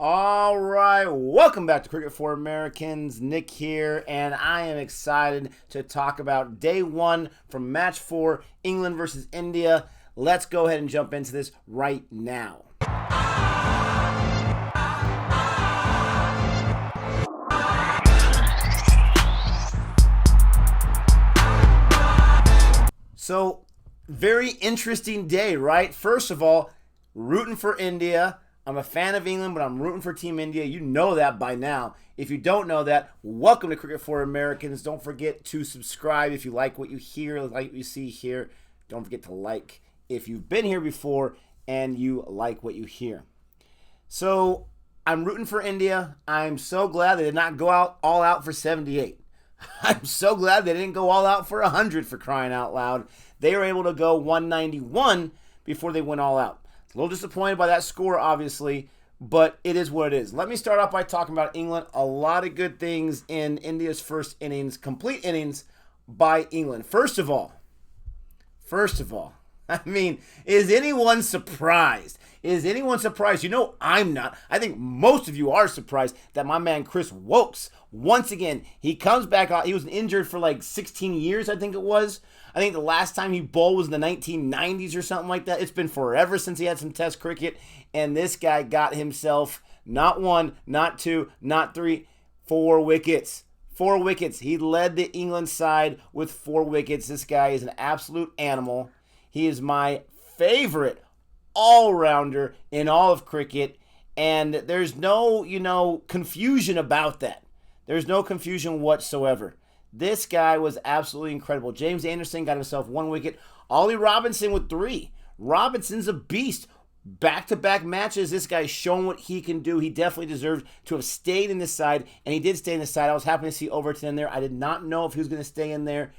All right, welcome back to Cricket for Americans. Nick here, and I am excited to talk about day one from match 4, England versus India. Let's go ahead and jump into this right now. So, very interesting day, right? First of all, rooting for India. I'm a fan of England, but I'm rooting for Team India. You know that by now. If you don't know that, welcome to Cricket for Americans. Don't forget to subscribe if you like what you hear, like what you see here. Don't forget to like if you've been here before and you like what you hear. So I'm rooting for India. I'm so glad they did not go all out for 78. I'm so glad they didn't go all out for 100, for crying out loud. They were able to go 191 before they went all out. A little disappointed by that score, obviously, but it is what it is. Let me start off by talking about England. A lot of good things in India's first innings, complete innings by England. First of all, I mean, is anyone surprised? Is anyone surprised? You know I'm not. I think most of you are surprised that my man Chris Woakes, once again, he comes back out. He was injured for like 16 years, I think it was. I think the last time he bowled was in the 1990s or something like that. It's been forever since he had some test cricket. And this guy got himself not 1, not 2, not 3, 4 wickets. 4 wickets. He led the England side with 4 wickets. This guy is an absolute animal. He is my favorite all-rounder in all of cricket. And there's no, confusion about that. There's no confusion whatsoever. This guy was absolutely incredible. James Anderson got himself 1 wicket. Ollie Robinson with 3. Robinson's a beast. Back-to-back matches, this guy's shown what he can do. He definitely deserved to have stayed in this side, and he did stay in this side. I was happy to see Overton in there. I did not know if he was going to stay in there.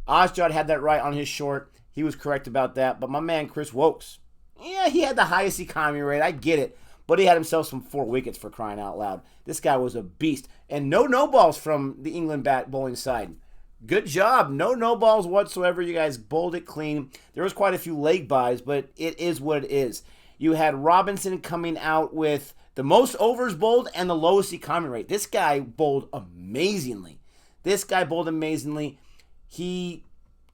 Ozjad had that right on his short. He was correct about that. But my man, Chris Woakes, yeah, he had the highest economy rate. I get it. But he had himself some 4 wickets, for crying out loud. This guy was a beast. And no balls from the England bowling side. Good job. No balls whatsoever. You guys bowled it clean. There was quite a few leg byes, but it is what it is. You had Robinson coming out with the most overs bowled and the lowest economy rate. This guy bowled amazingly. He,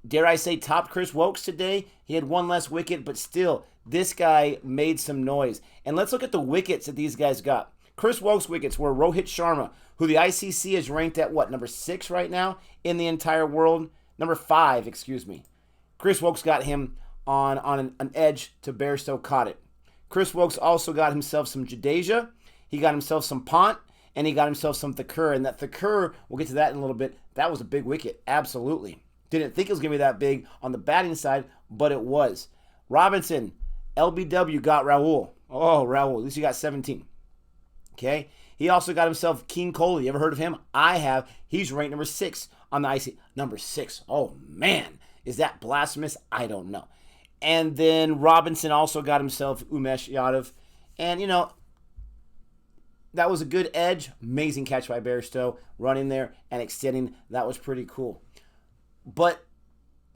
dare I say, topped Chris Woakes today. He had 1 less wicket, but still, this guy made some noise. And let's look at the wickets that these guys got. Chris Woakes' wickets were Rohit Sharma, who the ICC is ranked at, number 6 right now in the entire world? Number 5, excuse me. Chris Woakes got him on an edge to Bairstow caught it. Chris Woakes also got himself some Jadeja. He got himself some Pont, and he got himself some Thakur. And that Thakur, we'll get to that in a little bit, that was a big wicket, absolutely. Didn't think it was going to be that big on the batting side, but it was. Robinson, LBW got Rahul. Oh, Rahul, at least he got 17. Okay? He also got himself King Kohli. You ever heard of him? I have. He's ranked number 6 on the IC. Number 6. Oh, man. Is that blasphemous? I don't know. And then Robinson also got himself Umesh Yadav. And, that was a good edge. Amazing catch by Bairstow. Running there and extending. That was pretty cool. But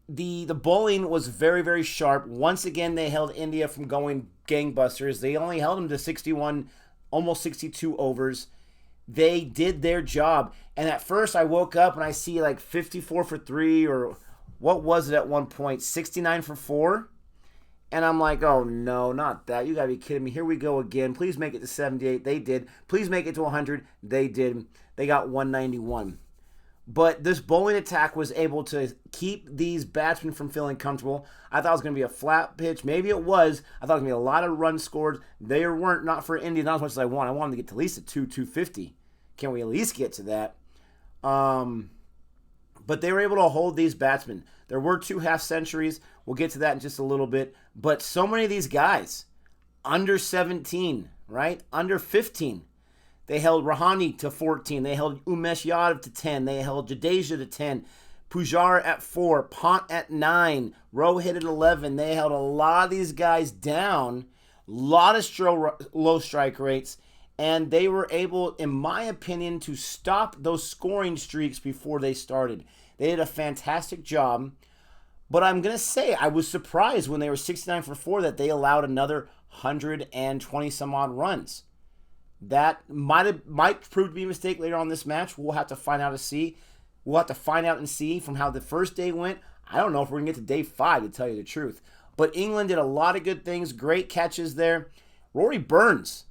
the bowling was very, very sharp. Once again, they held India from going gangbusters. They only held them to 61, almost 62 overs. They did their job. And at first, I woke up and I see like 54 for 3, or what was it at one point? 69 for 4? And I'm like, oh, no, not that. You got to be kidding me. Here we go again. Please make it to 78. They did. Please make it to 100. They did. They got 191. But this bowling attack was able to keep these batsmen from feeling comfortable. I thought it was going to be a flat pitch. Maybe it was. I thought it was going to be a lot of runs scored. They weren't, not for India, not as much as I want. I wanted to get to at least a 250. Can we at least get to that? But they were able to hold these batsmen. There were 2 half centuries. We'll get to that in just a little bit. But so many of these guys, under 17, right? Under 15. They held Rahane to 14. They held Umesh Yadav to 10. They held Jadeja to 10. Pujara at 4. Pont at 9. Rohit at 11. They held a lot of these guys down. A lot of low strike rates. And they were able, in my opinion, to stop those scoring streaks before they started. They did a fantastic job. But I'm going to say I was surprised when they were 69 for 4 that they allowed another 120 some odd runs. That might prove to be a mistake later on this match. We'll have to find out to see. We'll have to find out and see from how the first day went. I don't know if we're going to get to day 5, to tell you the truth. But England did a lot of good things. Great catches there. Rory Burns.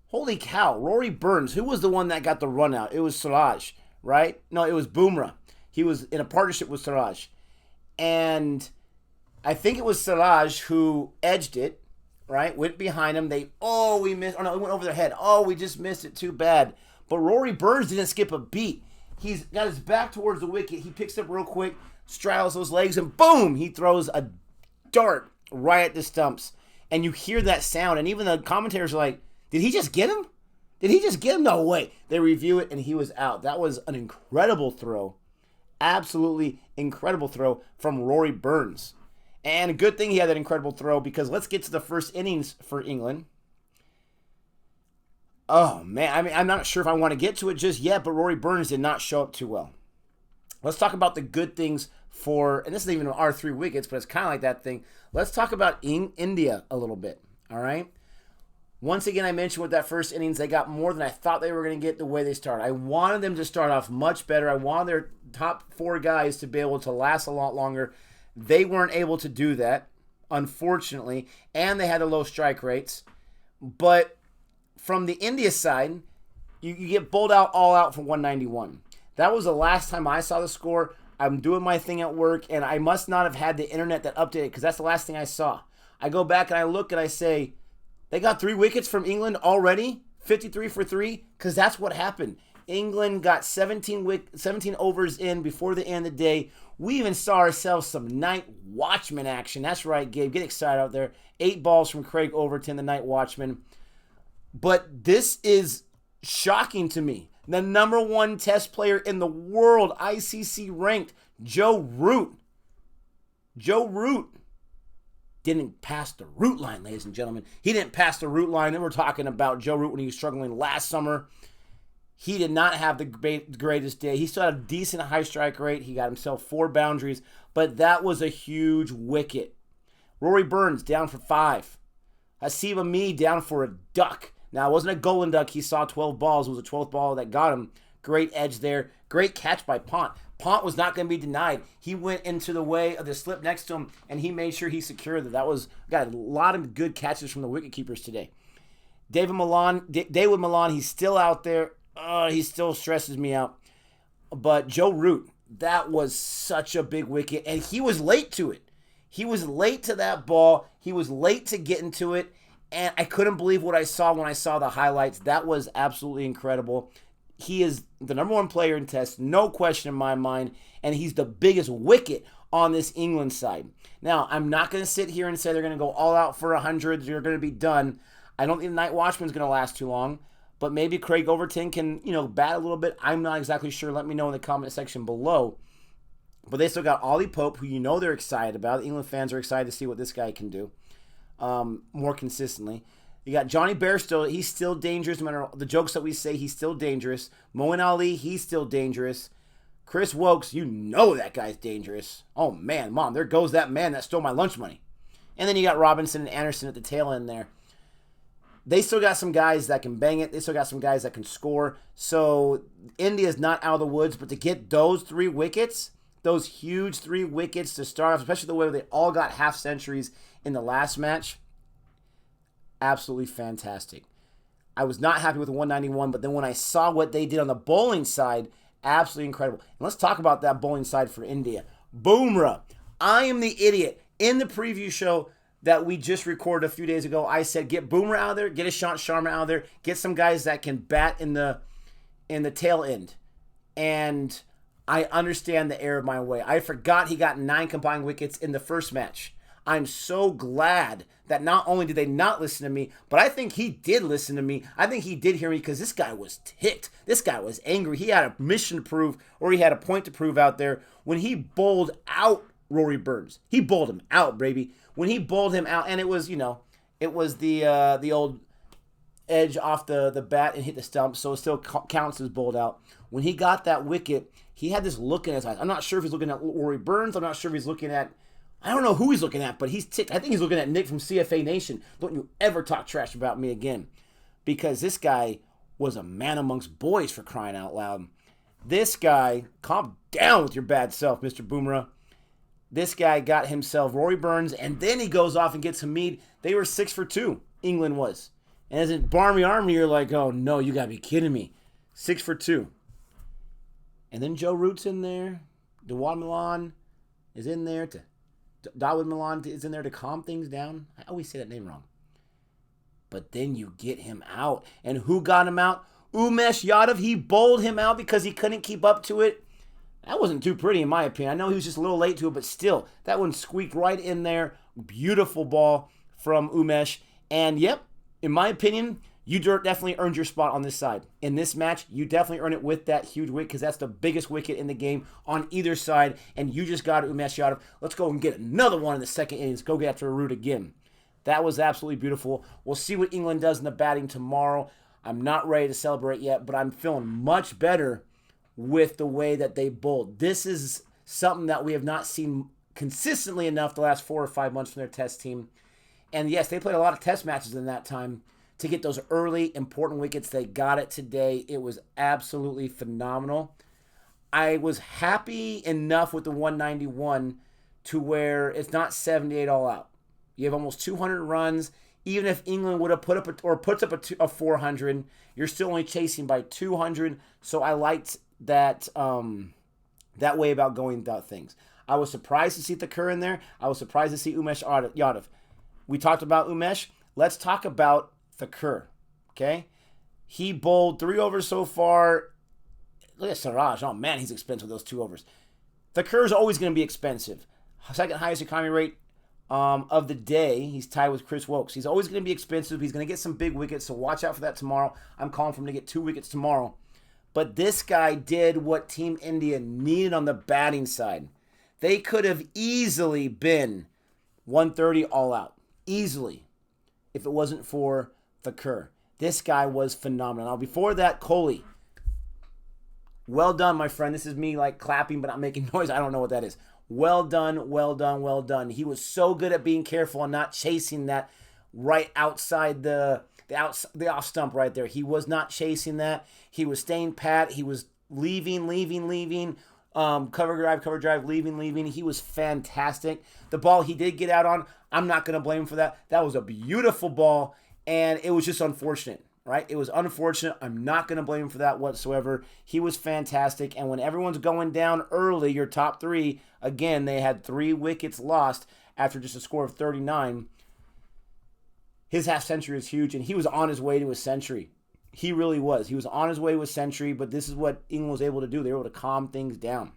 Holy cow. Rory Burns. Who was the one that got the run out? It was Siraj, right? No, it was Bumrah. He was in a partnership with Siraj. And I think it was Siraj who edged it, right? Went behind him. We missed. Oh, no, it went over their head. Oh, we just missed it. Too bad. But Rory Burns didn't skip a beat. He's got his back towards the wicket. He picks up real quick, straddles those legs, and boom, he throws a dart right at the stumps. And you hear that sound, and even the commentators are like, did he just get him? Did he just get him? No way. They review it, and he was out. That was an incredible throw. Absolutely incredible throw from Rory Burns. And a good thing he had that incredible throw, because let's get to the first innings for England. Oh, man. I mean, I'm not sure if I want to get to it just yet, but Rory Burns did not show up too well. Let's talk about the good things and this isn't even our 3 wickets, but it's kind of like that thing. Let's talk about India a little bit, all right? Once again, I mentioned with that first innings, they got more than I thought they were going to get the way they started. I wanted them to start off much better. I wanted their top 4 guys to be able to last a lot longer. They weren't able to do that, unfortunately, and they had the low strike rates. But from the India side, you get bowled out all out for 191. That was the last time I saw the score. I'm doing my thing at work, and I must not have had the internet that updated, because that's the last thing I saw. I go back and I look and I say, they got 3 wickets from England already? 53 for 3? Because that's what happened. England got 17 overs in before the end of the day. We even saw ourselves some night watchman action. That's right, Gabe. Get excited out there. 8 balls from Craig Overton, the night watchman. But this is shocking to me. The number 1 test player in the world, ICC ranked, Joe Root. Joe Root didn't pass the root line, ladies and gentlemen. He didn't pass the root line. And we're talking about Joe Root when he was struggling last summer. He did not have the greatest day. He still had a decent high strike rate. He got himself 4 boundaries, but that was a huge wicket. Rory Burns down for 5. Hasiba Me down for a duck. Now, it wasn't a golden duck. He saw 12 balls. It was a 12th ball that got him. Great edge there. Great catch by Pont. Pont was not going to be denied. He went into the way of the slip next to him, and he made sure he secured it. Got a lot of good catches from the wicketkeepers today. David Milan, he's still out there. He still stresses me out. But Joe Root, that was such a big wicket, and he was late to it. He was late to that ball. He was late to getting to it. And I couldn't believe what I saw when I saw the highlights. That was absolutely incredible. He is the number 1 player in Test, no question in my mind, and he's the biggest wicket on this England side. Now, I'm not going to sit here and say they're going to go all out for 100. They're going to be done. I don't think the night watchman's going to last too long, but maybe Craig Overton can, bat a little bit. I'm not exactly sure. Let me know in the comment section below. But they still got Ollie Pope, who they're excited about. The England fans are excited to see what this guy can do. More consistently. You got Johnny Bairstow. He's still dangerous. No matter the jokes that we say, he's still dangerous. Moeen Ali, he's still dangerous. Chris Woakes, that guy's dangerous. Oh, man, Mom, there goes that man that stole my lunch money. And then you got Robinson and Anderson at the tail end there. They still got some guys that can bang it. They still got some guys that can score. So India's not out of the woods, but to get those 3 wickets, those huge 3 wickets to start off, especially the way they all got half centuries in the last match, absolutely fantastic. I was not happy with the 191, but then when I saw what they did on the bowling side, absolutely incredible. And let's talk about that bowling side for India. Bumrah. I am the idiot. In the preview show that we just recorded a few days ago, I said get Bumrah out of there, get Ishant Sharma out of there, get some guys that can bat in the tail end. And I understand the error of my way. I forgot he got 9 combined wickets in the first match. I'm so glad that not only did they not listen to me, but I think he did listen to me. I think he did hear me, because this guy was ticked. This guy was angry. He had a mission to prove, or he had a point to prove out there when he bowled out Rory Burns. He bowled him out, baby. When he bowled him out, and it was, it was the old edge off the bat and hit the stump, so it still counts as bowled out. When he got that wicket, he had this look in his eyes. I'm not sure if he's looking at Rory Burns. I'm not sure if he's looking at, I don't know who he's looking at, but he's ticked. I think he's looking at Nick from CFA Nation. Don't you ever talk trash about me again. Because this guy was a man amongst boys, for crying out loud. This guy, calm down with your bad self, Mr. Boomerang. This guy got himself Rory Burns, and then he goes off and gets Hamid. They were 6 for 2, England was. And as in Barmy Army, you're like, oh no, you gotta be kidding me. 6 for 2. And then Joe Root's in there. Dawid Milan is in there to calm things down. I always say that name wrong. But then you get him out. And who got him out? Umesh Yadav. He bowled him out because he couldn't keep up to it. That wasn't too pretty in my opinion. I know he was just a little late to it, but still, that one squeaked right in there. Beautiful ball from Umesh. And yep, in my opinion, you definitely earned your spot on this side. In this match, you definitely earned it with that huge wicket because that's the biggest wicket in the game on either side. And you just got Umesh Yadav. Let's go and get another one in the second innings. Go get after a root again. That was absolutely beautiful. We'll see what England does in the batting tomorrow. I'm not ready to celebrate yet, but I'm feeling much better with the way that they bowled. This is something that we have not seen consistently enough the last 4 or 5 months from their test team. And yes, they played a lot of test matches in that time to get those early important wickets. They got it today. It was absolutely phenomenal. I was happy enough with the 191 to where it's not 78 all out. You have almost 200 runs. Even if England would have puts up a 400, you're still only chasing by 200. So I liked that that way about going about things. I was surprised to see Thakur in there. I was surprised to see Umesh Yadav. We talked about Umesh. Let's talk about Thakur. Okay, he bowled 3 overs so far. Look at Siraj. Oh man, he's expensive with those 2 overs. Thakur is always going to be expensive. Second highest economy rate of the day. He's tied with Chris Woakes. He's always going to be expensive. He's going to get some big wickets, so watch out for that tomorrow. I'm calling for him to get 2 wickets tomorrow. But this guy did what Team India needed on the batting side. They could have easily been 130 all out. Easily. If it wasn't for Thakur. This guy was phenomenal. Now, before that, Kohli. Well done, my friend. This is me like clapping, but not making noise. I don't know what that is. Well done, well done, well done. He was so good at being careful and not chasing that right outside the off stump right there. He was not chasing that. He was staying pat. He was leaving. Cover drive, leaving. He was fantastic. The ball he did get out on, I'm not going to blame him for that. That was a beautiful ball, and it was just unfortunate. Right? It was unfortunate. I'm not going to blame him for that whatsoever. He was fantastic. And when everyone's going down early, your top 3, again, they had 3 wickets lost after just a score of 39. His half century is huge, and he was on his way to a century. He really was. He was on his way to a century, but this is what England was able to do. They were able to calm things down.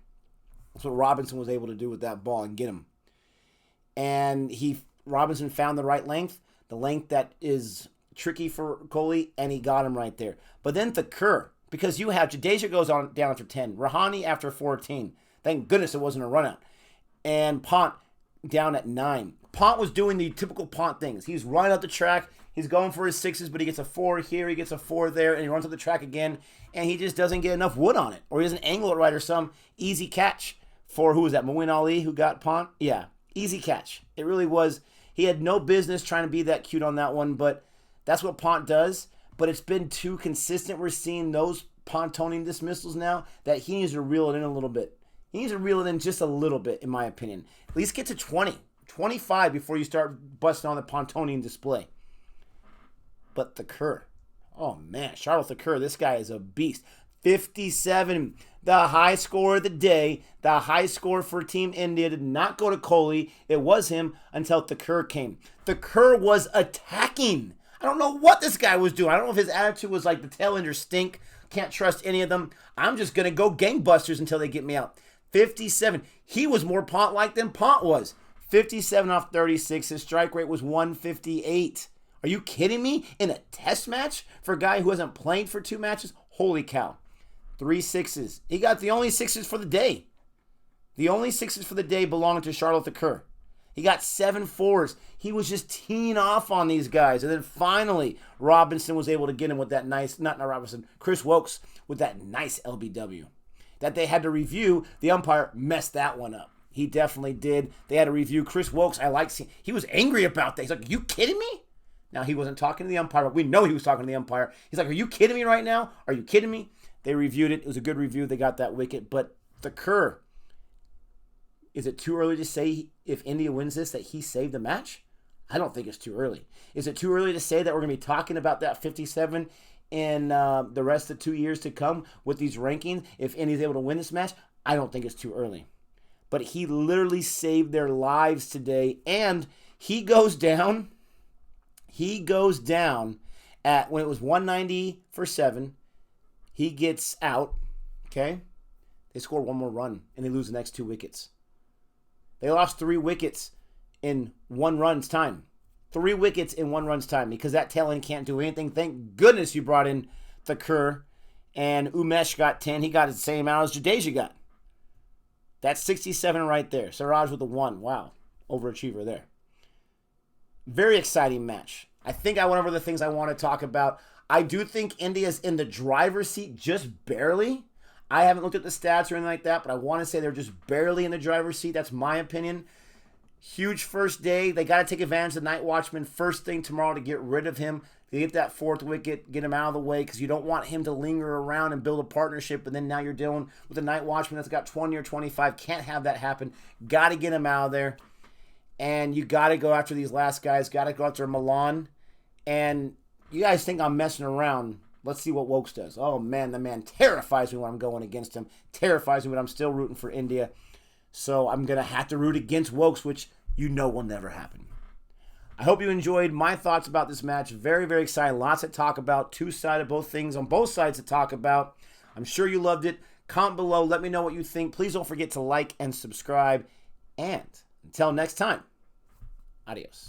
That's what Robinson was able to do with that ball and get him. And Robinson found the right length, the length that is tricky for Kohli, and he got him right there. But then Thakur, because you have Jadeja goes on down after 10, Rahane after 14. Thank goodness it wasn't a run out. And Pont down at 9. Pont was doing the typical Pont things. He's running up the track. He's going for his 6s, but he gets a 4 here, he gets a 4 there, and he runs up the track again, and he just doesn't get enough wood on it. Or he doesn't angle it right or some easy catch for, who was that, Muin Ali who got Pont? Yeah, easy catch. It really was. He had no business trying to be that cute on that one, but that's what Pont does. But it's been too consistent. We're seeing those Pontonian dismissals now that he needs to reel it in a little bit. He needs to reel it in just a little bit, in my opinion. At least get to 20, 25 before you start busting on the Pontonian display. But Thakur, oh man, Shardul Thakur, this guy is a beast. 57, the high score of the day. The high score for Team India did not go to Kohli. It was him until Thakur came. Thakur was attacking. I don't know what this guy was doing. I don't know if his attitude was like the tail enders stink. Can't trust any of them. I'm just going to go gangbusters until they get me out. 57. He was more Pont-like than Pont was. 57 off 36. His strike rate was 158. Are you kidding me? In a test match for a guy who hasn't played for 2 matches? Holy cow. 3 6s. He got the only 6s for the day. The only 6s for the day belonged to Shardul Thakur. He got 7 4s. He was just teeing off on these guys. And then finally, Robinson was able to get him with that nice, not Robinson, Chris Woakes with that nice LBW. That they had to review. The umpire messed that one up. He definitely did. They had to review Chris Woakes. I like seeing, he was angry about that. He's like, you kidding me? Now, he wasn't talking to the umpire, but we know he was talking to the umpire. He's like, are you kidding me right now? Are you kidding me? They reviewed it. It was a good review. They got that wicket. But Thakur, is it too early to say if India wins this that he saved the match? I don't think it's too early. Is it too early to say that we're going to be talking about that 57 in the rest of the 2 years to come with these rankings if India's able to win this match? I don't think it's too early. But he literally saved their lives today. And he goes down at, when it was 190 for 7, he gets out, okay? They score one more run, and they lose the next 2 wickets. They lost 3 wickets in 1 run's time. 3 wickets in 1 run's time because that tail end can't do anything. Thank goodness you brought in Thakur, and Umesh got 10. He got the same amount as Jadeja got. That's 67 right there. Siraj with a 1. Wow. Overachiever there. Very exciting match. I think I went over the things I want to talk about. I do think India's in the driver's seat just barely. I haven't looked at the stats or anything like that, but I want to say they're just barely in the driver's seat. That's my opinion. Huge first day. They got to take advantage of the night watchman first thing tomorrow to get rid of him. To get that 4th wicket, get him out of the way because you don't want him to linger around and build a partnership. And then now you're dealing with a night watchman that's got 20 or 25. Can't have that happen. Got to get him out of there. And you got to go after these last guys. Got to go after Milan. And you guys think I'm messing around. Let's see what Woakes does. Oh, man, the man terrifies me when I'm going against him. Terrifies me when I'm still rooting for India. So I'm going to have to root against Woakes, which you know will never happen. I hope you enjoyed my thoughts about this match. Very, very exciting. Lots to talk about. Two-sided, both things on both sides to talk about. I'm sure you loved it. Comment below. Let me know what you think. Please don't forget to like and subscribe. And until next time, adios.